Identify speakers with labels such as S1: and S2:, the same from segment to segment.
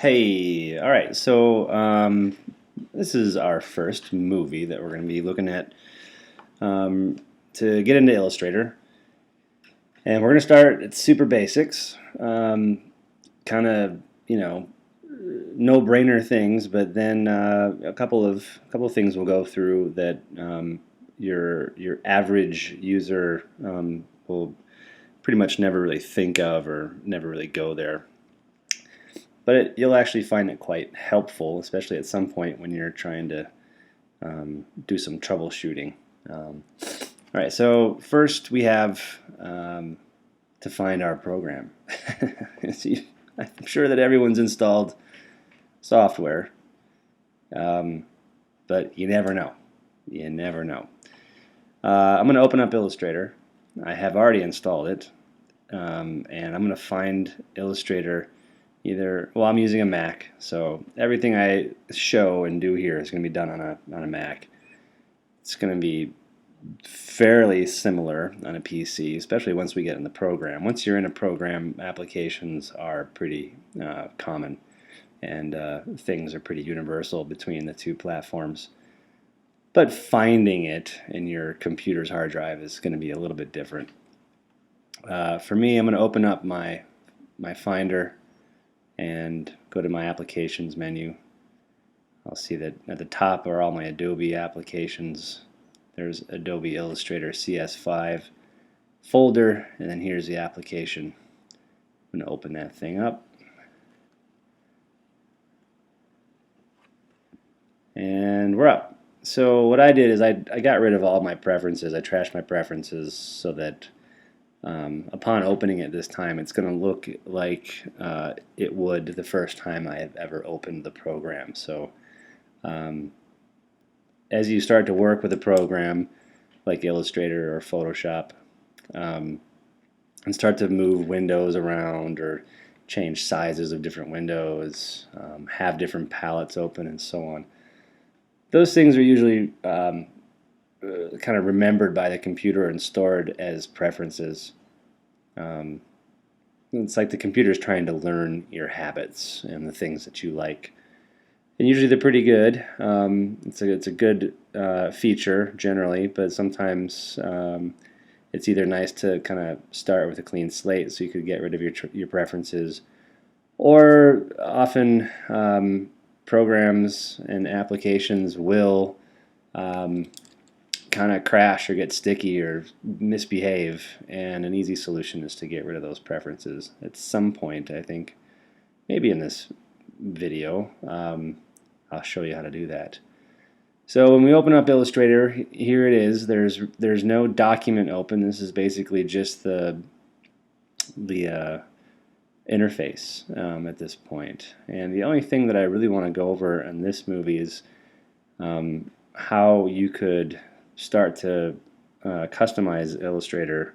S1: Hey, all right. So this is our first movie that we're going to be looking at um, to get into Illustrator, and we're going to start at super basics, kind of no-brainer things, but then a couple of things we'll go through that your average user will pretty much never really think of or never really go there. But you'll actually find it quite helpful, especially at some point when you're trying to do some troubleshooting. All right, so first we have to find our program. See, I'm sure that everyone's installed software, but you never know. You never know. I'm going to open up Illustrator. I have already installed it, and I'm going to find Illustrator. I'm using a Mac, so everything I show and do here is going to be done on a Mac. It's going to be fairly similar on a PC, especially once we get in the program. Once you're in a program, applications are pretty common, and things are pretty universal between the two platforms. But finding it in your computer's hard drive is going to be a little bit different. For me, I'm going to open up my Finder and go to my applications menu. I'll see that at the top are all my Adobe applications. There's Adobe Illustrator CS5 folder, and then here's the application. I'm going to open that thing up. And we're up. So what I did is I got rid of all my preferences. I trashed my preferences so that upon opening it this time, it's going to look like it would the first time I have ever opened the program. So as you start to work with a program like Illustrator or Photoshop, and start to move windows around or change sizes of different windows, have different palettes open, and so on, those things are usually kind of remembered by the computer and stored as preferences. It's like the computer is trying to learn your habits and the things that you like. And usually they're pretty good. It's a good feature generally, but sometimes it's either nice to kind of start with a clean slate so you could get rid of your preferences, or often programs and applications will kind of crash or get sticky or misbehave, and an easy solution is to get rid of those preferences. At some point, I think, maybe in this video, I'll show you how to do that. So when we open up Illustrator, here it is. There's no document open. This is basically just the interface at this point. And the only thing that I really want to go over in this movie is how you could start to customize Illustrator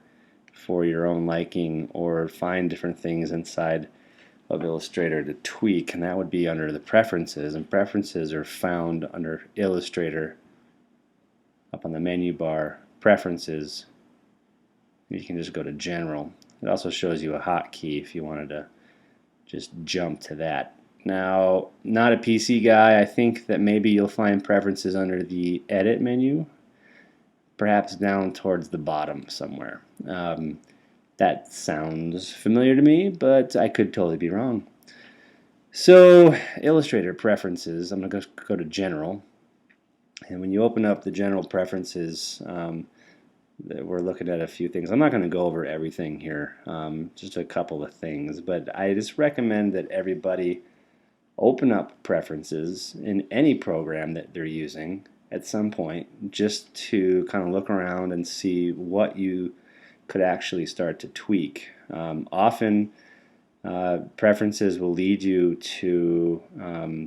S1: for your own liking, or find different things inside of Illustrator to tweak, and that would be under the preferences, and preferences are found under Illustrator up on the menu bar, preferences. You can just go to general. It also shows you a hotkey if you wanted to just jump to that. Now, not a PC guy, I think that maybe you'll find preferences under the edit menu, perhaps down towards the bottom somewhere. That sounds familiar to me, but I could totally be wrong. So, Illustrator preferences, I'm going to go to general. And when you open up the general preferences, we're looking at a few things. I'm not going to go over everything here, just a couple of things, but I just recommend that everybody open up preferences in any program that they're using at some point, just to kind of look around and see what you could actually start to tweak. Often preferences will lead you to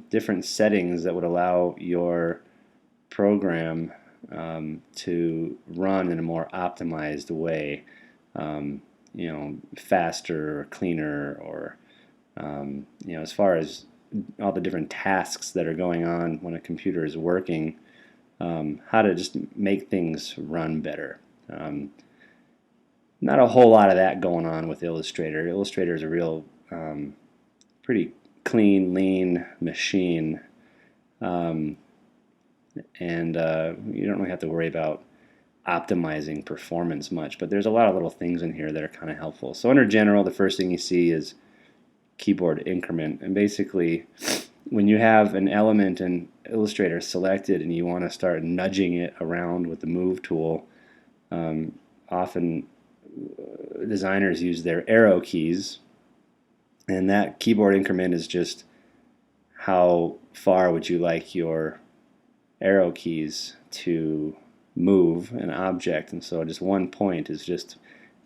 S1: different settings that would allow your program to run in a more optimized way, faster or cleaner, or as far as all the different tasks that are going on when a computer is working, how to just make things run better. Not a whole lot of that going on with Illustrator. Illustrator is a real pretty clean, lean machine, and you don't really have to worry about optimizing performance much, but there's a lot of little things in here that are kind of helpful. So under general, the first thing you see is keyboard increment, and basically when you have an element in Illustrator selected and you want to start nudging it around with the move tool, often designers use their arrow keys, and that keyboard increment is just how far would you like your arrow keys to move an object, and so just 1 point is just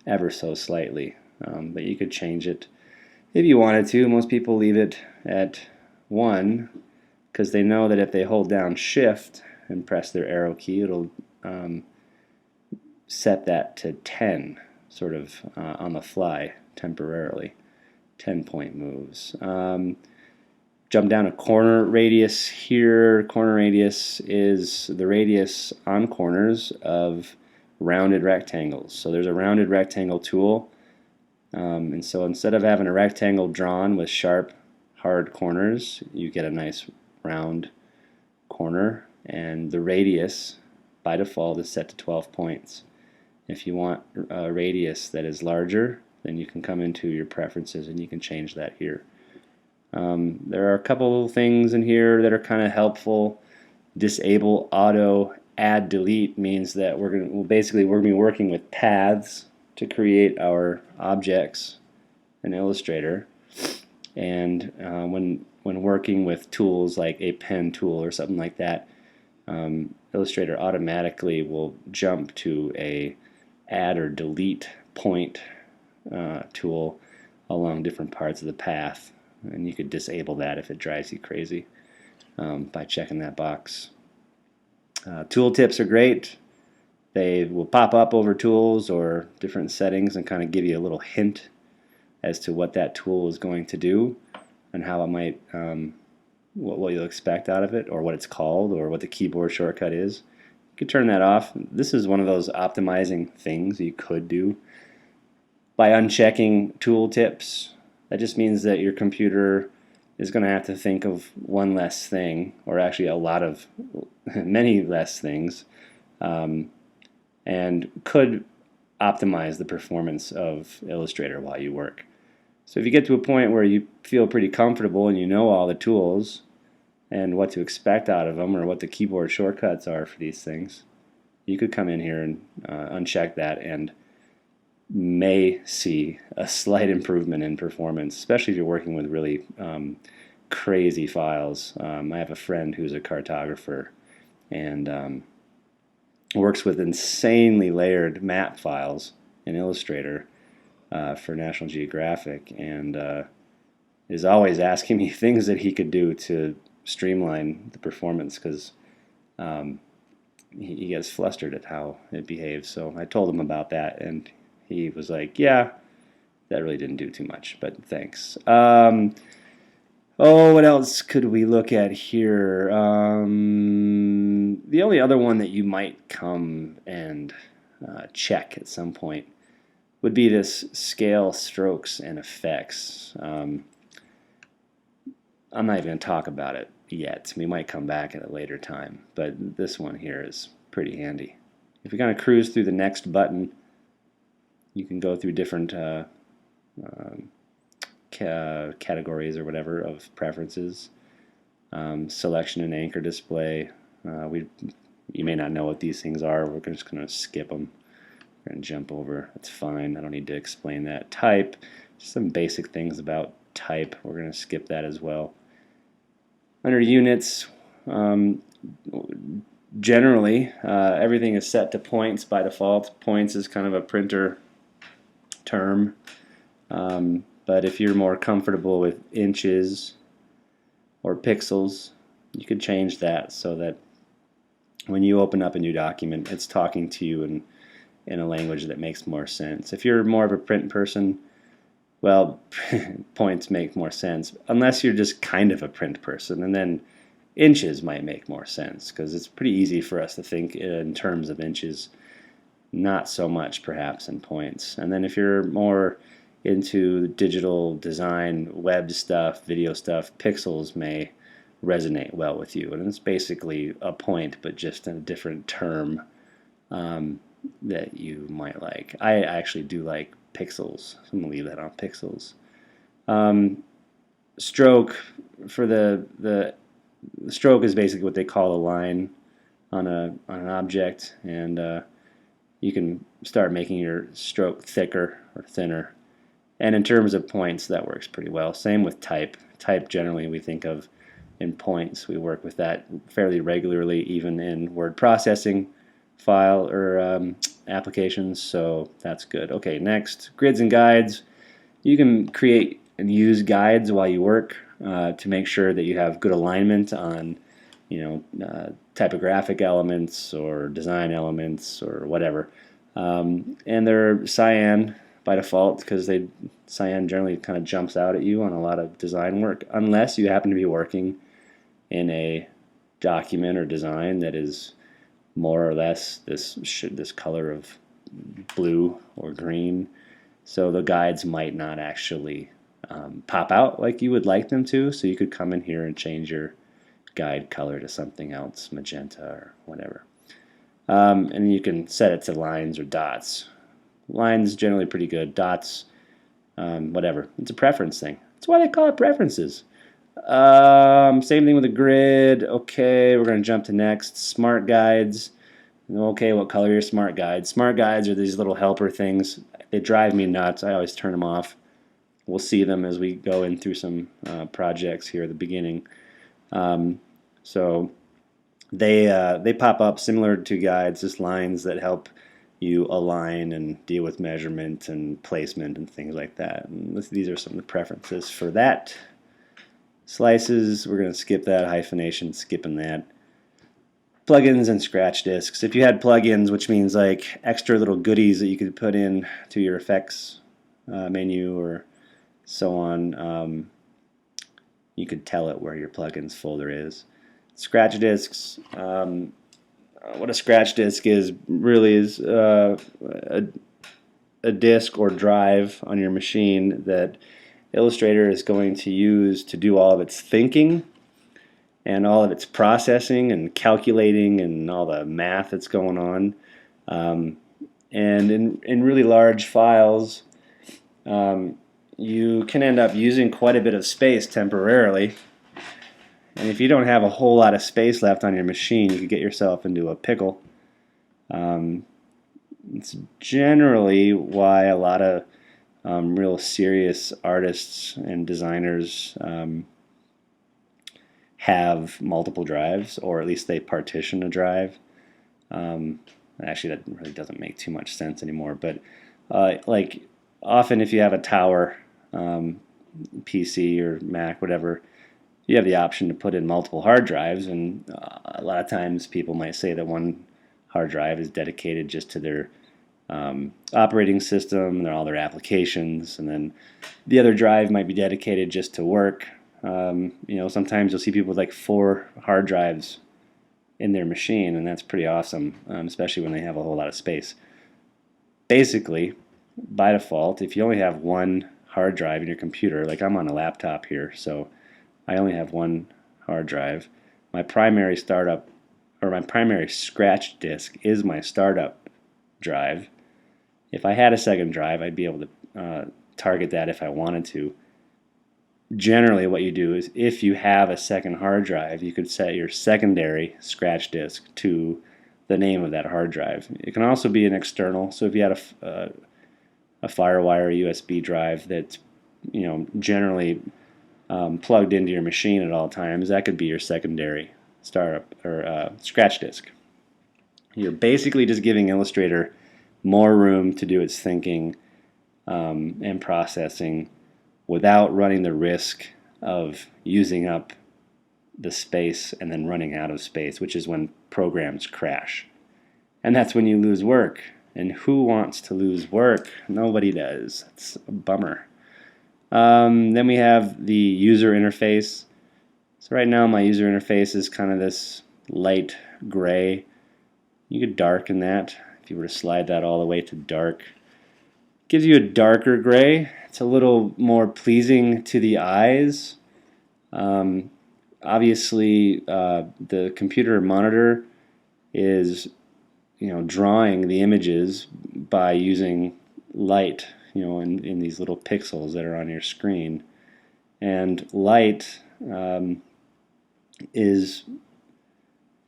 S1: ever so slightly, but you could change it if you wanted to. Most people leave it at 1 because they know that if they hold down shift and press their arrow key, it'll set that to 10 sort of on the fly temporarily. 10-point moves. Jump down a corner radius here. Corner radius is the radius on corners of rounded rectangles. So there's a rounded rectangle tool, and so instead of having a rectangle drawn with sharp, hard corners, you get a nice round corner, and the radius by default is set to 12 points. If you want a radius that is larger, then you can come into your preferences and you can change that here. There are a couple things in here that are kind of helpful. Disable auto add delete means that we're going to basically be working with paths to create our objects in Illustrator, and when working with tools like a pen tool or something like that, Illustrator automatically will jump to a add or delete point tool along different parts of the path, and you could disable that if it drives you crazy by checking that box. Tooltips are great. They will pop up over tools or different settings and kind of give you a little hint as to what that tool is going to do and how it might, what you'll expect out of it, or what it's called, or what the keyboard shortcut is. You could turn that off. This is one of those optimizing things you could do by unchecking tooltips. That just means that your computer is going to have to think of one less thing, or actually a lot of many less things, and could optimize the performance of Illustrator while you work. So if you get to a point where you feel pretty comfortable and you know all the tools and what to expect out of them, or what the keyboard shortcuts are for these things, you could come in here and uncheck that and may see a slight improvement in performance, especially if you're working with really crazy files. I have a friend who's a cartographer and works with insanely layered map files in Illustrator for National Geographic, and is always asking me things that he could do to streamline the performance, because he gets flustered at how it behaves. So I told him about that, and he was like, yeah, that really didn't do too much, but thanks. Oh, what else could we look at here? The only other one that you might come and check at some point would be this scale, strokes, and effects. I'm not even going to talk about it yet. We might come back at a later time, but this one here is pretty handy. If you kind of cruise through the next button, you can go through different categories or whatever of preferences. Selection and anchor display. You may not know what these things are. We're just going to skip them. We're going to jump over. That's fine. I don't need to explain that. Type. Just some basic things about type. We're going to skip that as well. Under units, generally everything is set to points by default. Points is kind of a printer term, but if you're more comfortable with inches or pixels, you could change that so that when you open up a new document, it's talking to you in a language that makes more sense. If you're more of a print person, well, points make more sense, unless you're just kind of a print person, and then inches might make more sense, because it's pretty easy for us to think in terms of inches, not so much perhaps in points. And then if you're more into digital design, web stuff, video stuff, pixels may resonate well with you. And it's basically a point, but just in a different term that you might like. I actually do like pixels. I'm going to leave that on pixels. Stroke, for the stroke is basically what they call a line on an object, and you can start making your stroke thicker or thinner. And in terms of points, that works pretty well. Same with type. Type generally we think of in points. We work with that fairly regularly, even in word processing file or applications, so that's good. Okay, next, grids and guides. You can create and use guides while you work to make sure that you have good alignment on typographic elements or design elements or whatever. And they're cyan by default because cyan generally kind of jumps out at you on a lot of design work, unless you happen to be working in a document or design that is more or less this color of blue or green. So the guides might not actually pop out like you would like them to. So you could come in here and change your guide color to something else, magenta or whatever. And you can set it to lines or dots. Lines generally pretty good. Dots, whatever. It's a preference thing. That's why they call it preferences. Same thing with a grid. Okay, we're going to jump to next. Smart guides. Okay, what color are your smart guides? Smart guides are these little helper things. They drive me nuts. I always turn them off. We'll see them as we go in through some projects here at the beginning. So they pop up similar to guides, just lines that help you align and deal with measurement and placement and things like that. And these are some of the preferences for that. Slices, we're going to skip that. Hyphenation, skipping that. Plugins and scratch disks. If you had plugins, which means like extra little goodies that you could put in to your effects menu or so on, you could tell it where your plugins folder is. Scratch disks. What a scratch disk is really is a disk or drive on your machine that Illustrator is going to use to do all of its thinking and all of its processing and calculating and all the math that's going on. And in really large files, you can end up using quite a bit of space temporarily. And if you don't have a whole lot of space left on your machine, you could get yourself into a pickle. It's generally why a lot of real serious artists and designers have multiple drives, or at least they partition a drive. Actually, that really doesn't make too much sense anymore. But like often, if you have a tower PC or Mac, whatever, you have the option to put in multiple hard drives, and a lot of times people might say that one hard drive is dedicated just to their operating system and all their applications, and then the other drive might be dedicated just to work. Sometimes you'll see people with like 4 hard drives in their machine, and that's pretty awesome, especially when they have a whole lot of space. Basically, by default, if you only have one hard drive in your computer, like I'm on a laptop here, so I only have one hard drive. My primary startup, or my primary scratch disk is my startup drive. If I had a second drive, I'd be able to target that if I wanted to. Generally, what you do is if you have a second hard drive, you could set your secondary scratch disk to the name of that hard drive. It can also be an external, so if you had a FireWire USB drive that's generally plugged into your machine at all times, that could be your secondary startup or scratch disk. You're basically just giving Illustrator more room to do its thinking and processing without running the risk of using up the space and then running out of space, which is when programs crash. And that's when you lose work. And who wants to lose work? Nobody does. It's a bummer. Then we have the user interface. So right now my user interface is kind of this light gray. You could darken that if you were to slide that all the way to dark. Gives you a darker gray. It's a little more pleasing to the eyes. Um, Obviously, the computer monitor is, drawing the images by using light, in these little pixels that are on your screen. And light is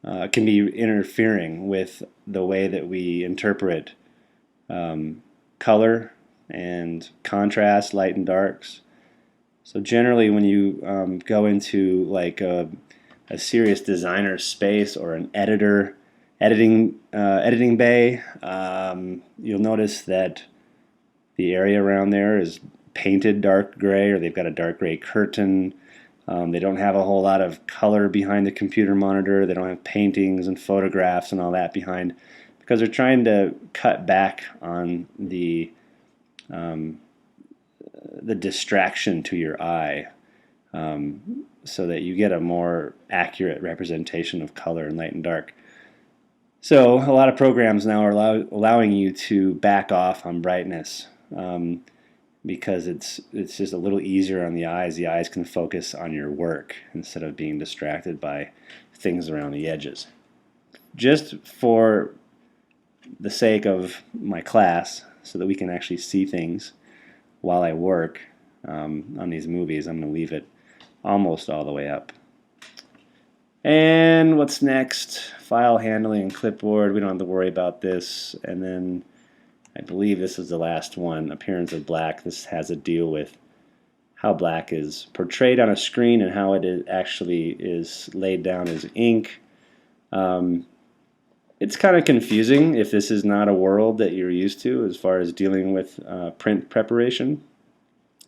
S1: can be interfering with the way that we interpret color and contrast, light and darks. So generally, when you go into like a serious designer space or an editing bay, you'll notice that the area around there is painted dark gray, or they've got a dark gray curtain. They don't have a whole lot of color behind the computer monitor. They don't have paintings and photographs and all that behind, because they're trying to cut back on the distraction to your eye, so that you get a more accurate representation of color and light and dark. So a lot of programs now are allowing you to back off on brightness, because it's just a little easier on the eyes. The eyes can focus on your work instead of being distracted by things around the edges. Just for the sake of my class, so that we can actually see things while I work on these movies, I'm going to leave it almost all the way up. And what's next? File handling and clipboard. We don't have to worry about this. And then I believe this is the last one, appearance of black. This has to deal with how black is portrayed on a screen and how it actually is laid down as ink. It's kind of confusing if this is not a world that you're used to as far as dealing with print preparation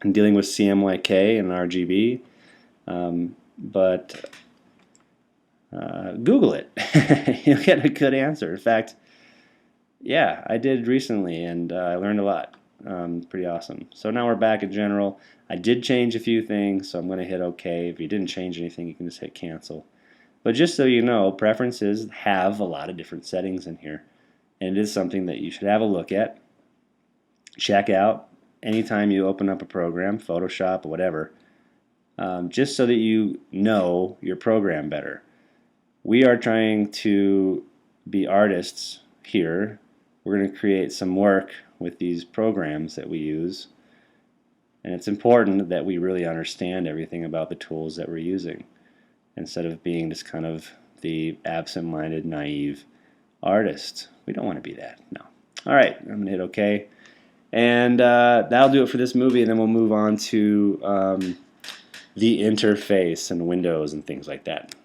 S1: and dealing with CMYK and RGB. But Google it. You'll get a good answer. In fact, yeah, I did recently, and I learned a lot. Pretty awesome. So now we're back in general. I did change a few things, so I'm going to hit OK. If you didn't change anything, you can just hit cancel. But just so you know, preferences have a lot of different settings in here, and it is something that you should have a look at, check out anytime you open up a program, Photoshop or whatever, just so that you know your program better. We are trying to be artists here. We're going to create some work with these programs that we use, and it's important that we really understand everything about the tools that we're using, instead of being just kind of the absent-minded, naive artist. We don't want to be that, no. All right, I'm going to hit OK. And that'll do it for this movie, and then we'll move on to the interface and windows and things like that.